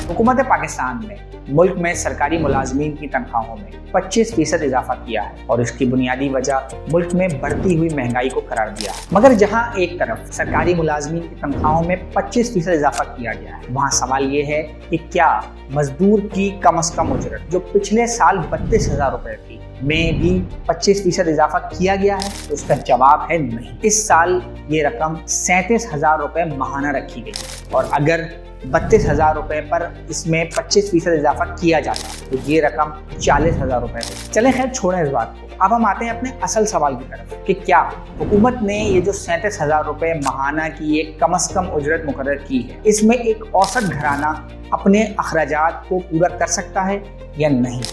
हुकूमत पाकिस्तान ने मुल्क में सरकारी मुलाजमीन की तनख्वाहों में 25% इजाफा किया है और इसकी बुनियादी वजह मुल्क में बढ़ती हुई महंगाई को करार दिया है। मगर जहां एक तरफ सरकारी मुलाजमीन की तनख्वाहों में 25% इजाफा किया गया है, वहां सवाल ये है कि क्या मजदूर की कम से कम उजरत जो पिछले साल 32,000 रुपए थी में भी 25% इजाफा किया गया है? तो उसका जवाब है नहीं। इस साल ये रकम 37,000 रुपए माहाना रखी गई और अगर 32,000 रुपए पर इसमें 25% इजाफा किया जाता तो ये रकम 40,000 रुपए होती। चले खैर छोड़ें इस बात को, अब हम आते हैं अपने असल सवाल की तरफ कि क्या हुकूमत ने ये जो 37,000 रुपए माहाना की एक कम से कम उजरत मुकर्रर की है, इसमें एक औसत घराना अपने अखराजात को पूरा कर सकता है या नहीं?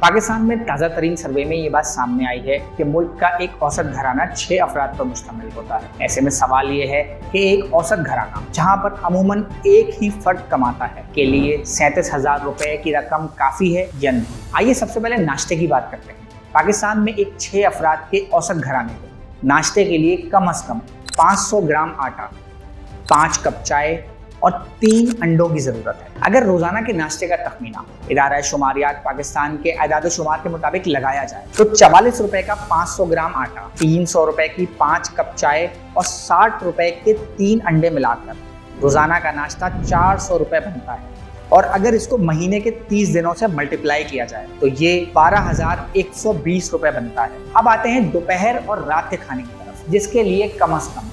पाकिस्तान में ताज़ा तरीन सर्वे में ये बात सामने आई है कि मुल्क का एक औसत घराना 6 अफराद पर मुश्तमिल होता है। ऐसे में सवाल ये है कि एक औसत घराना जहाँ पर अमूमन एक ही फर्द कमाता है के लिए 37,000 रुपए की रकम काफ़ी है या नहीं? आइए सबसे पहले नाश्ते की बात करते हैं। पाकिस्तान में एक 6 अफराद के औसत घराने को नाश्ते के लिए कम से कम 500 ग्राम आटा, 5 कप चाय और 3 अंडों की ज़रूरत है। अगर रोज़ाना के नाश्ते का तखमीना इदारा शुमारियात पाकिस्तान के आदाद शुमार के मुताबिक लगाया जाए तो 44 रुपए का 500 ग्राम आटा, 300 रुपए की 5 कप चाय और 60 रुपए के 3 अंडे मिलाकर रोज़ाना का नाश्ता 400 रुपए बनता है। और अगर इसको महीने के 30 दिनों से मल्टीप्लाई किया जाए तो ये 12,120 रुपए बनता है। अब आते हैं दोपहर और रात के खाने की तरफ, जिसके लिए कम से कम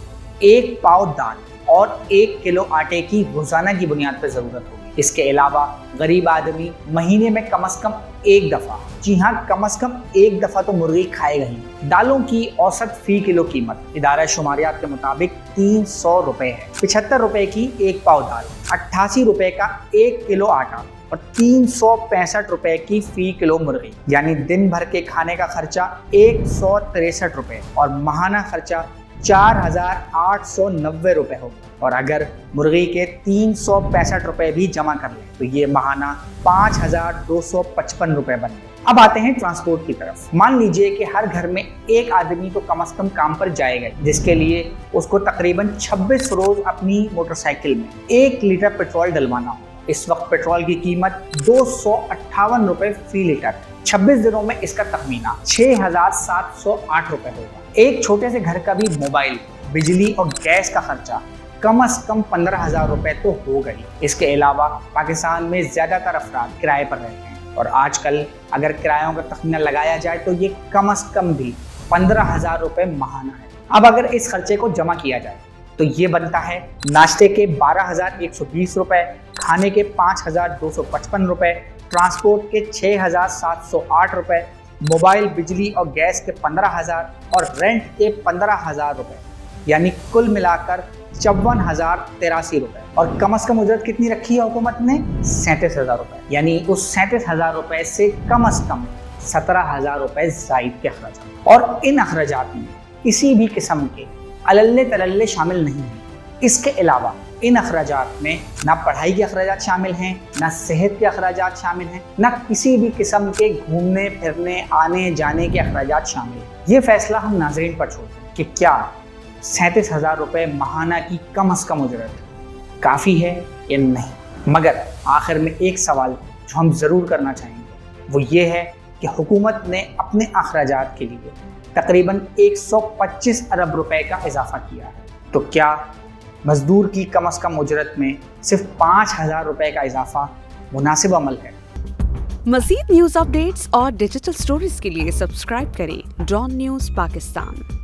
1 पाव दाल और 1 किलो आटे की रोजाना की बुनियाद पर जरूरत होगी। इसके अलावा गरीब आदमी महीने में कम से कम एक दफा, जी हाँ कम से कम एक दफा तो मुर्गी खाएगा ही। दालों की औसत फी किलो कीमत इदारा शुमारियात के मुताबिक 300 रुपए है। 75 रुपए की 1 पाव दाल, 88 रुपए का 1 किलो आटा और 365 रुपए की फी किलो मुर्गी, यानी दिन भर के खाने का खर्चा 163 रुपए और माहाना खर्चा 4,890 रुपए होगा। और अगर मुर्गी के 365 रुपए भी जमा कर लें तो ये माहाना 5,255 रुपए बन गए। अब आते हैं ट्रांसपोर्ट की तरफ। मान लीजिए कि हर घर में एक आदमी तो कम से कम काम पर जाएगा, जिसके लिए उसको तकरीबन 26 रोज अपनी मोटरसाइकिल में 1 लीटर पेट्रोल डलवाना हो। इस वक्त पेट्रोल की कीमत 258 रुपए फी लीटर। 26 दिनों में इसका तखमीना 6,708 रुपए होगा। एक छोटे से घर का भी मोबाइल, बिजली और गैस का खर्चा कम से कम 15,000 रुपए तो होगा ही। इसके अलावा पाकिस्तान में ज्यादातर अफराद किराए पर रहते हैं और आजकल अगर किरायों का तखमीना लगाया जाए तो ये कम से कम भी 15,000 रुपए माहाना है। अब अगर इस खर्चे को जमा किया जाए तो ये बनता है नाश्ते के 12,120 रुपए, खाने के 5,255 रुपए, ट्रांसपोर्ट के 6,708 रुपए, मोबाइल, बिजली और गैस के 15,000 और रेंट के 15,000 रुपए, यानी कुल मिलाकर 54,083 रुपए। और कम से कम उजरत कितनी रखी है हुकूमत ने? 37,000 रुपए, यानी उस 37,000 रुपए से कम 17,000 रुपए जायद के अखराजात। और इन अखराजात में किसी भी किस्म के अलल्ले तलल्ले शामिल नहीं है। इसके अलावा इन अखराजात में ना पढ़ाई के अखराजात शामिल हैं, ना सेहत के अखराजात शामिल हैं, ना किसी भी किस्म के घूमने फिरने आने जाने के अखराजात शामिल हैं। ये फैसला हम नाज़रीन पर छोड़ते हैं कि क्या 37,000 रुपए माहाना की कम से कम उजरत काफ़ी है या नहीं। मगर आखिर में एक सवाल जो हम ज़रूर करना चाहेंगे वो ये है कि हुकूमत ने अपने अखराजात के लिए तकरीबन 125 अरब रुपए का इजाफा किया है, तो क्या मजदूर की कम से कम उजरत में सिर्फ 5,000 रुपए का इजाफा मुनासिब अमल है? मज़ीद न्यूज़ अपडेट्स और डिजिटल स्टोरीज के लिए सब्सक्राइब करें डॉन न्यूज़ पाकिस्तान।